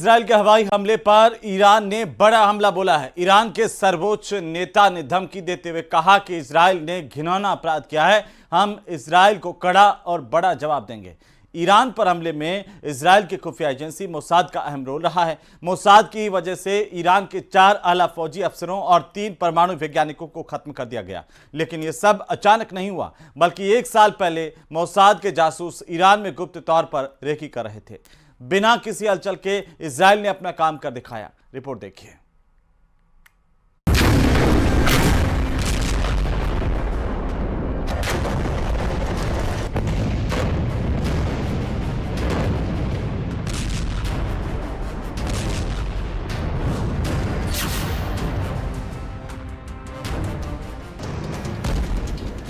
Israel के हवाई हमले पर ईरान ने बड़ा हमला बोला है। ईरान के सर्वोच्च नेता ने धमकी देते हुए कहा कि इजराइल ने घिनौना अपराध किया है, हम इजराइल को कड़ा और बड़ा जवाब देंगे। ईरान पर हमले में इजराइल की खुफिया एजेंसी मोसाद का अहम रोल रहा है। मोसाद की वजह से ईरान के 4 आला फौजी अफसरों और 3 परमाणु वैज्ञानिकों को खत्म कर दिया गया। लेकिन यह सब अचानक नहीं हुआ, बल्कि 1 साल पहले मोसाद के जासूस ईरान में गुप्त तौर पर रेकी कर रहे थे। बिना किसी हलचल के इजराइल ने अपना काम कर दिखाया। रिपोर्ट देखिए।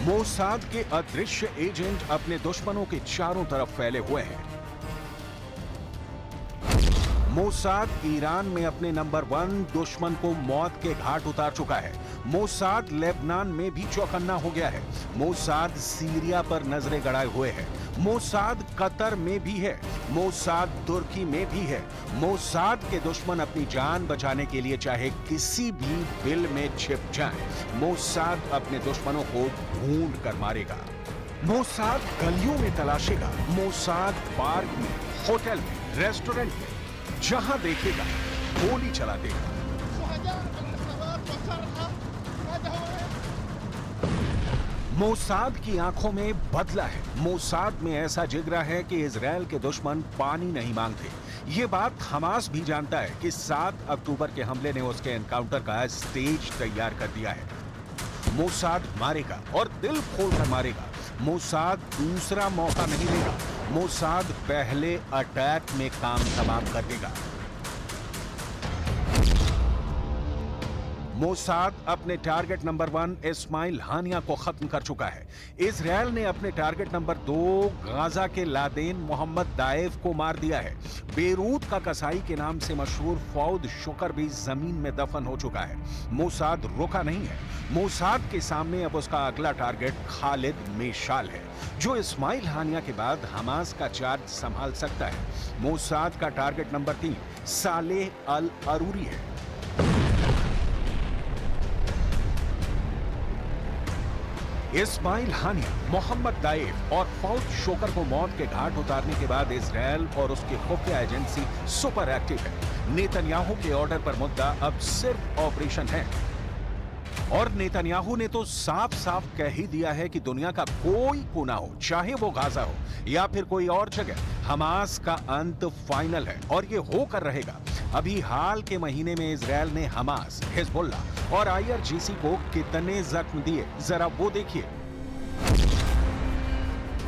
मोसाद के अदृश्य एजेंट अपने दुश्मनों के चारों तरफ फैले हुए हैं। मोसाद ईरान में अपने नंबर 1 दुश्मन को मौत के घाट उतार चुका है। मोसाद लेबनान में भी चौकन्ना हो गया है। मोसाद सीरिया पर नजरें गड़ाए हुए है। मोसाद कतर में भी है। मोसाद तुर्की में भी है। मोसाद के दुश्मन अपनी जान बचाने के लिए चाहे किसी भी बिल में छिप जाएं, मोसाद अपने दुश्मनों को ढूंढ कर मारेगा। मोसाद गलियों में तलाशेगा। मोसाद पार्क में, होटल में, रेस्टोरेंट में, जहां देखेगा गोली चला देगा। मोसाद की आंखों में बदला है। मोसाद में ऐसा जिगरा है कि इजराइल के दुश्मन पानी नहीं मांगते। ये बात हमास भी जानता है कि 7 अक्टूबर के हमले ने उसके एनकाउंटर का स्टेज तैयार कर दिया है। मोसाद मारेगा और दिल खोलकर मारेगा। मोसाद दूसरा मौका नहीं देगा। मोसाद पहले अटैक में काम तमाम कर देगा। मोसाद अपने टारगेट नंबर 1 इस्माइल हानिया को खत्म कर चुका है। इजराइल ने अपने टारगेट नंबर 2 गाजा के लादेन मोहम्मद दाएफ को मार दिया है। बेरूत का कसाई के नाम से मशहूर फौद शुकर भी जमीन में दफन हो चुका है। मोसाद रुका नहीं है। मोसाद के सामने अब उसका अगला टारगेट खालिद मेशाल है, जो इस्माइल हानिया के बाद हमास का चार्ज संभाल सकता है। मोसाद का टारगेट नंबर 3 सालेह अल अरूरी है। इस्माइल हानिया, मोहम्मद दाएफ और फौद शोकर को मौत के घाट उतारने के बाद इजराइल और उसकी खुफिया एजेंसी सुपर एक्टिव है। नेतन्याहू के ऑर्डर पर मुद्दा अब सिर्फ ऑपरेशन है। और नेतन्याहू ने तो साफ साफ कह ही दिया है कि दुनिया का कोई कोना हो, चाहे वो गाजा हो या फिर कोई और जगह, हमास का अंत फाइनल है और ये होकर रहेगा। अभी हाल के महीने में इजराइल ने हमास, हिजबुल्लाह और आईआरजीसी को कितने जख्म दिए, जरा वो देखिए।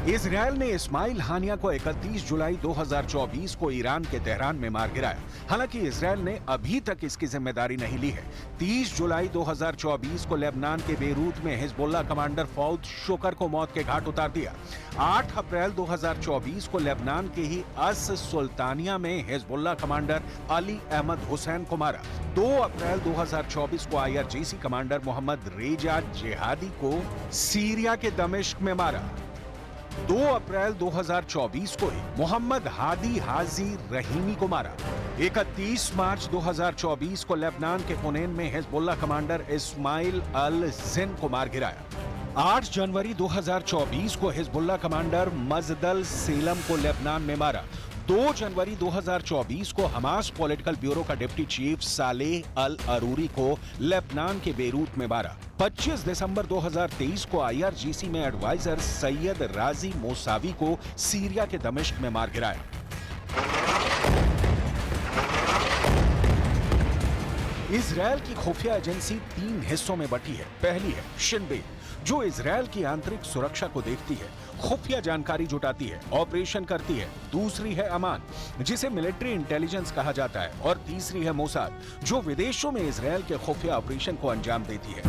इजराइल ने इस्माइल हानिया को 31 जुलाई 2024 को ईरान के तेहरान में मार गिराया। हालांकि इजराइल ने अभी तक इसकी जिम्मेदारी नहीं ली है। 30 जुलाई 2024 को लेबनान के बेरूत में हिजबुल्लाह कमांडर फौद शुकर को मौत के घाट उतार दिया। 8 अप्रैल 2024 को लेबनान के ही अस सुल्तानिया में Hezbollah commander Ali Ahmad Hussein को मारा। 2 अप्रैल 2024 को आईआरजीसी कमांडर मोहम्मद रेजा जेहादी को सीरिया के दमिश्क में मारा। 2 अप्रैल 2024 को ही मोहम्मद हादी हाजी रहीमी को मारा। 31 मार्च 2024 को लेबनान के हुनैन में हिजबुल्लाह कमांडर इस्माइल अल जिन को मार गिराया। 8 जनवरी 2024 को हिजबुल्लाह कमांडर मजदल सेलम को लेबनान में मारा। 2 जनवरी 2024 को हमास पॉलिटिकल ब्यूरो का डिप्टी चीफ सालेह अल अरूरी को लेबनान के बेरूत में मारा। 25 दिसंबर 2023 को आईआरजीसी में एडवाइजर सैयद राजी मोसावी को सीरिया के दमिश्क में मार गिराया। इजराइल की खुफिया एजेंसी 3 हिस्सों में बटी है। पहली है शिन बेत, जो इजराइल की आंतरिक सुरक्षा को देखती है, खुफिया जानकारी जुटाती है, ऑपरेशन करती है। दूसरी है अमान, जिसे मिलिट्री इंटेलिजेंस कहा जाता है। और तीसरी है मोसाद, जो विदेशों में इजराइल के खुफिया ऑपरेशन को अंजाम देती है।